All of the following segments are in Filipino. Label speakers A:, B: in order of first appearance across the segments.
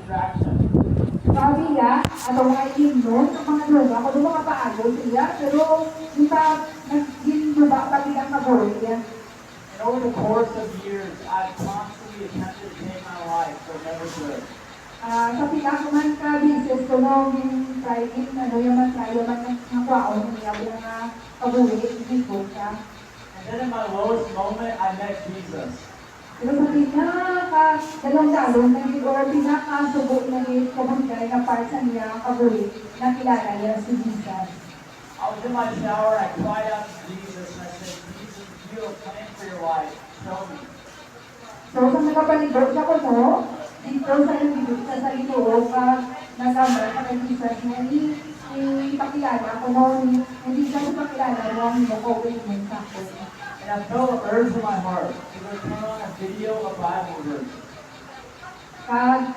A: distraction.
B: Sabi niya, atau mga himno, sa mga lugar, ako doon makapaagol siya, pero yung nag-himno ba, pag ilang kabol niya.
A: And over the course of years, I've constantly attempted to take my life, but never could.
B: Sa pinakuman ka, bisis ko nung try in, yung man-try, yung man-nakwaon, niya, wala nga kabuli, hindi ko siya.
A: And then in my lowest moment, I met Jesus.
B: Pero sa pinaka-dalong-dalong, or pinaka-subo na kabunigay na part sa niya, kabuli, nakilala niya si Jesus.
A: I was in my shower, I cried out to Jesus, and I said, Jesus, you have a plan for your life. Show me.
B: So, sa nakapalibot sa ko no, dito sa libot sa ito, pag nagamit sa kay Jesus niya, ipakilala ko no, hindi siya ipakilala no, ang mukawin mo sa ako.
A: And I felt an urge in my heart to go turn on a video of Bible verse.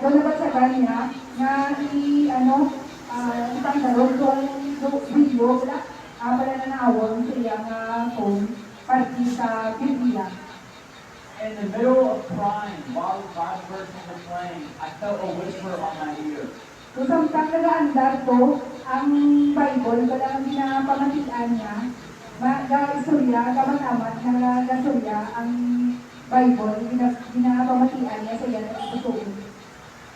B: Doon ba sa kanya, na isang daron kong video, wala, pala na naawon sa iyang phone, party sa Biblia.
A: In the middle of crying, while the Bible verses were playing, I felt a whisper on my ear.
B: So, samtang nag-aandar ko, ang Bible, wala ang pinapamatian niya, istorya, kamatamat na istorya, ang Bible, pinapamatian niya sa iyan at itutuon.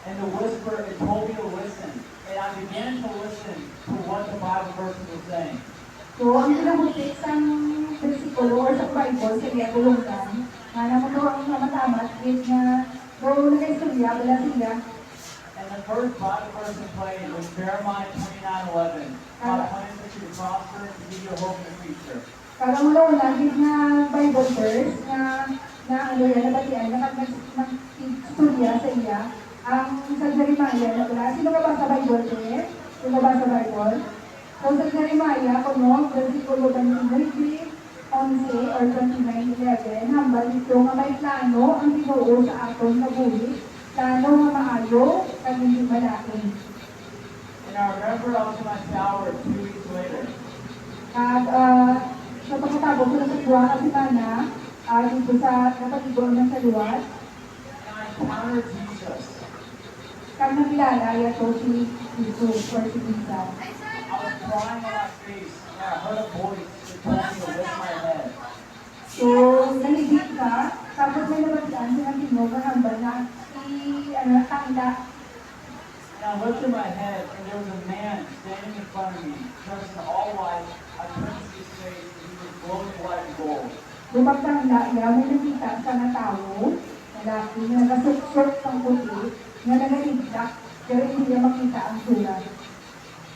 A: And the whisper, it told me to listen. And I began to listen to what the Bible verses were saying.
B: So, ang pinabutik sa versikulo or sa Bible, sa iya tulungan, nga naman ito ang kamatamat, is na, doon nag-istorya, wala siya.
A: And the first Bible verse we played was Jeremiah 29:11. God plans for you to prosper and to give you a hope in the future.
B: Karang lagi na Bible verse na ano yan, nabatian, nag-istorya sa iya, ang sa Jeremiah na wala. Sino ka ba sa Bible, eh? Sino ba sa Bible? So sa Jeremiah, kuno, versikulo 29, 11 or 29:11, hambal ito nga may plano ang Ginoo sa aton nga buhi, plano nga maayo, kag hindi malaki.
A: And I remember I was in my shower 2 weeks later.
B: At sa pagkatapos ko na sa duwa kasi mana, dito sa napag-ibon ng saluwas,
A: And I encountered Jesus.
B: kang nakilala, yato si Jesus or si Jesus.
A: I was crying on my face, and I heard a voice that told me to lift my head.
B: So, nalibig ka, tapos may nabatian sa Ginoo nga hambal na tangda.
A: And I lifted my head, and there was a man standing in front of me, dressed in all white. I turned to his face, and he was glowing white and gold.
B: Lumagtangda niya, may nakita sa nga tao, lalaki na nagasuksok ng puti, nga nangalibdak, pero hindi niya makita ang sulat.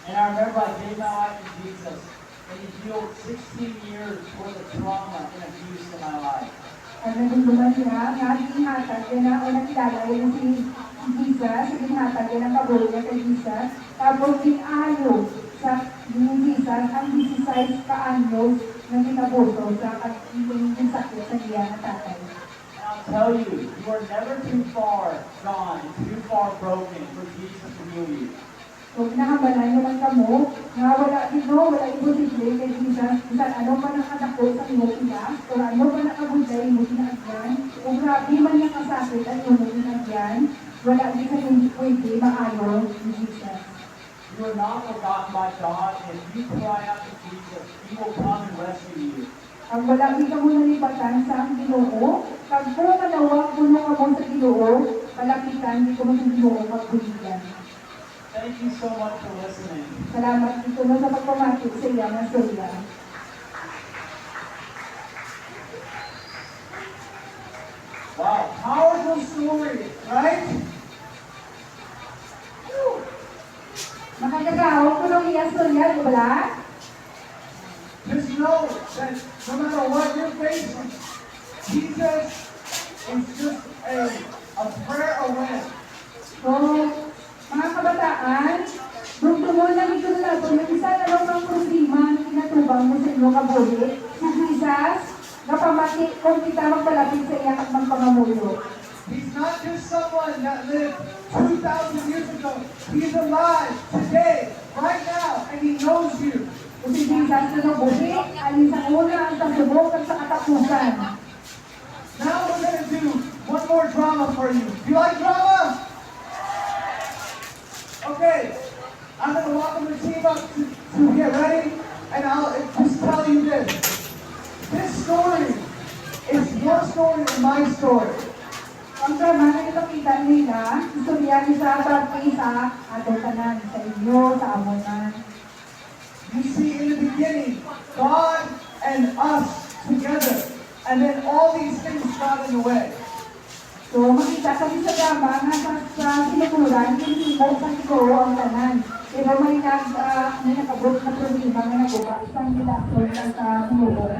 A: And I remember I gave my life to Jesus, and he healed 16 years worth of trauma and abuse in my life.
B: Ang nagulungan niya, nga ginhatag niya na, o nakilala niya si Jesus, ginhatag niya ng kabulo niya kay Jesus, tapos ginayo sa Jesus, ang 16 kaanyos na ginabuto sa sakit sa niya na tatay.
A: And I'll tell you, you are never too far gone and too far broken for Jesus to heal you.
B: So, nahambalan naman kamo, nga wala imposible kay Jesus, bisan ano pa nakadako sa imong ina, o ano pa nakabunday mo kinagyan, o grabe man niya kasakit ang imong kinagyan, wala di sa hindi pwede maayo ni Jesus.
A: You are not forgotten by God, and if you cry out to Jesus, He will come and rescue you.
B: Ang wala di ka mo nalipatan sa ang Ginoo, kag kung manawag puno ka mo sa Ginoo, palapitan di ko mo sa Ginoo magbuligan.
A: Thank you so much for listening.
B: Salamat dito na sa pagpamatik sa iya ng storya.
A: Wow, powerful story, right?
B: Makagagawa ko nung iya storya, di ba?
A: Just know that no matter what you're facing, Jesus is just a prayer away.
B: So, mga kabataan, dumtungon lang ito na ito, yung isa na lang ng problema na kinatubang mo sa inyo kabuli, si Jesus, napamati kung kita magpalapit sa iya at magpangamulo.
A: He's not just someone that lived 2,000 years ago. He's alive today, right now, and He knows you.
B: Kung si Jesus na nabuhi, alin sa una ang tasubok at sa katapusan.
A: Now we're going to do one more drama for you. Do you like drama? I'm going to welcome the team up to get ready, and I'll just tell you this. This story is your story and my story.
B: Ang drama na ipakita nila, istorya ni sa bagay sa atong tanan, sa inyo, sa amonan.
A: You see, in the beginning, God and us together, and then all these things got in the way.
B: So, makita kami sa drama na sa sinukulan, hindi mo sa ikaw ang tanan. Pero may nakabot na problema na nagupa, isang nila sa sinulong.